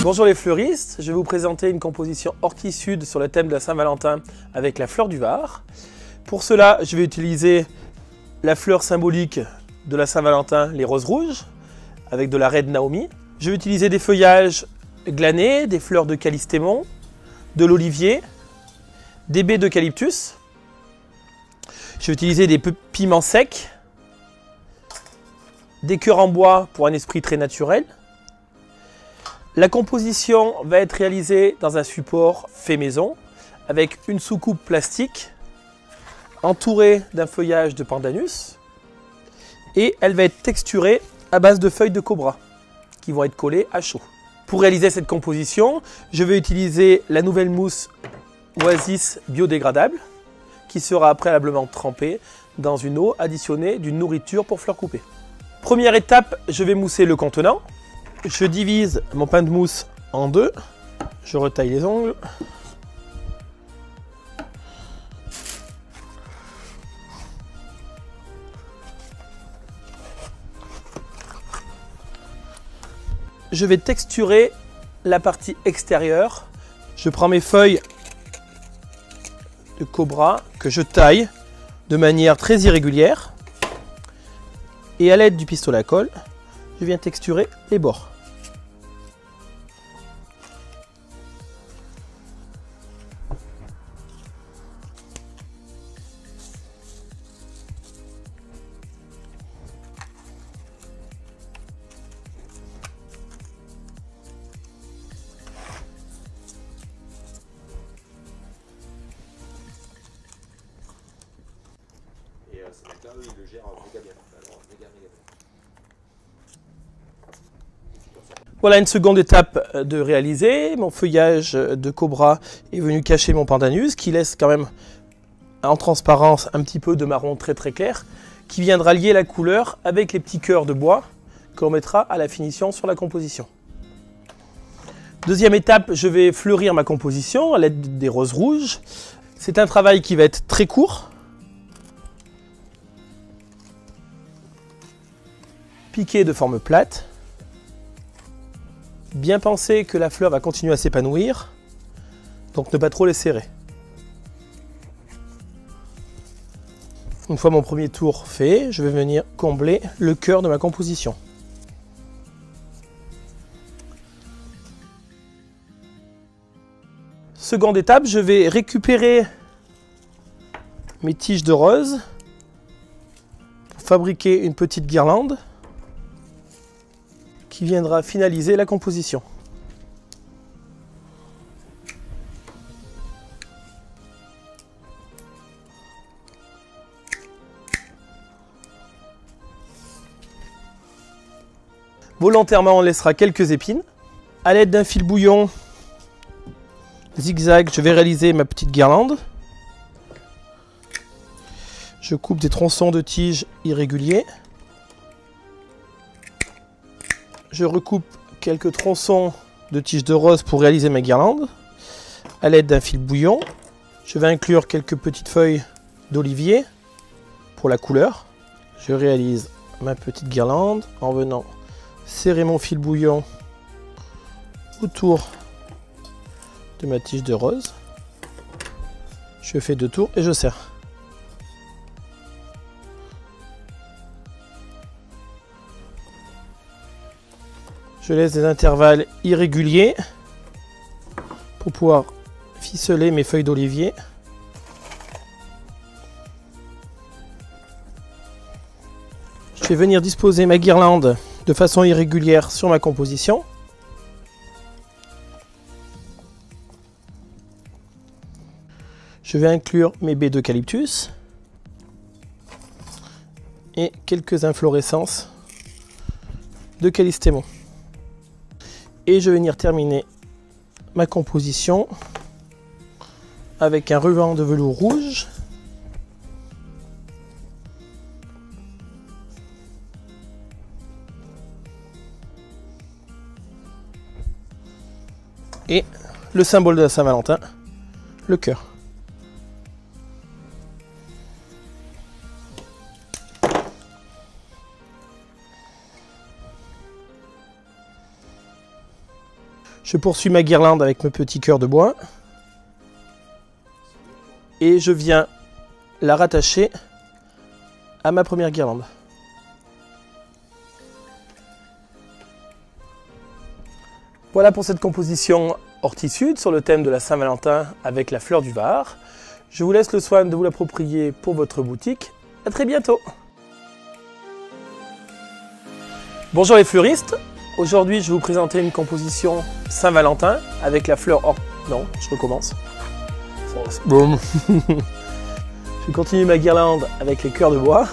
Bonjour les fleuristes, je vais vous présenter une composition orchis sud sur le thème de la Saint-Valentin avec la fleur du Var. Pour cela, je vais utiliser la fleur symbolique de la Saint-Valentin, les roses rouges, avec de la reine Naomi. Je vais utiliser des feuillages glanés, des fleurs de calystémon, de l'olivier, des baies d'eucalyptus. Je vais utiliser des piments secs, des cœurs en bois pour un esprit très naturel. La composition va être réalisée dans un support fait maison avec une soucoupe plastique entourée d'un feuillage de pandanus et elle va être texturée à base de feuilles de cobra qui vont être collées à chaud. Pour réaliser cette composition, je vais utiliser la nouvelle mousse Oasis biodégradable qui sera préalablement trempée dans une eau additionnée d'une nourriture pour fleurs coupées. Première étape, je vais mousser le contenant. Je divise mon pain de mousse en deux. Je retaille les ongles. Je vais texturer la partie extérieure. Je prends mes feuilles de cobra que je taille de manière très irrégulière. Et à l'aide du pistolet à colle, je viens texturer les bords. Ce mec-là, il le gère méga bien. Alors, méga bien. Voilà une seconde étape de réaliser. Mon feuillage de cobra est venu cacher mon pandanus qui laisse quand même en transparence un petit peu de marron très clair qui viendra lier la couleur avec les petits cœurs de bois qu'on mettra à la finition sur la composition. Deuxième étape, je vais fleurir ma composition à l'aide des roses rouges. C'est un travail qui va être très court. Piqué de forme plate. Bien penser que la fleur va continuer à s'épanouir, donc ne pas trop les serrer. Une fois mon premier tour fait, je vais venir combler le cœur de ma composition. Seconde étape, je vais récupérer mes tiges de rose pour fabriquer une petite guirlande qui viendra finaliser la composition. Volontairement, on laissera quelques épines. À l'aide d'un fil bouillon zigzag, je vais réaliser ma petite guirlande. Je coupe des tronçons de tiges irréguliers. Je recoupe quelques tronçons de tiges de rose pour réaliser ma guirlande. À l'aide d'un fil bouillon, je vais inclure quelques petites feuilles d'olivier pour la couleur. Je réalise ma petite guirlande en venant serrer mon fil bouillon autour de ma tige de rose. Je fais 2 tours et je serre. Je laisse des intervalles irréguliers pour pouvoir ficeler mes feuilles d'olivier. Je vais venir disposer ma guirlande de façon irrégulière sur ma composition. Je vais inclure mes baies d'eucalyptus et quelques inflorescences de calystémon. Et je vais venir terminer ma composition avec un ruban de velours rouge et le symbole de la Saint-Valentin, le cœur. Je poursuis ma guirlande avec mes petits cœurs de bois. Et je viens la rattacher à ma première guirlande. Voilà pour cette composition horti-sud sur le thème de la Saint-Valentin avec la fleur du Var. Je vous laisse le soin de vous l'approprier pour votre boutique. À très bientôt. Bonjour les fleuristes. Aujourd'hui, je vais vous présenter une composition Saint-Valentin avec la fleur Non, je recommence. Boum. Je continue ma guirlande avec les cœurs de bois.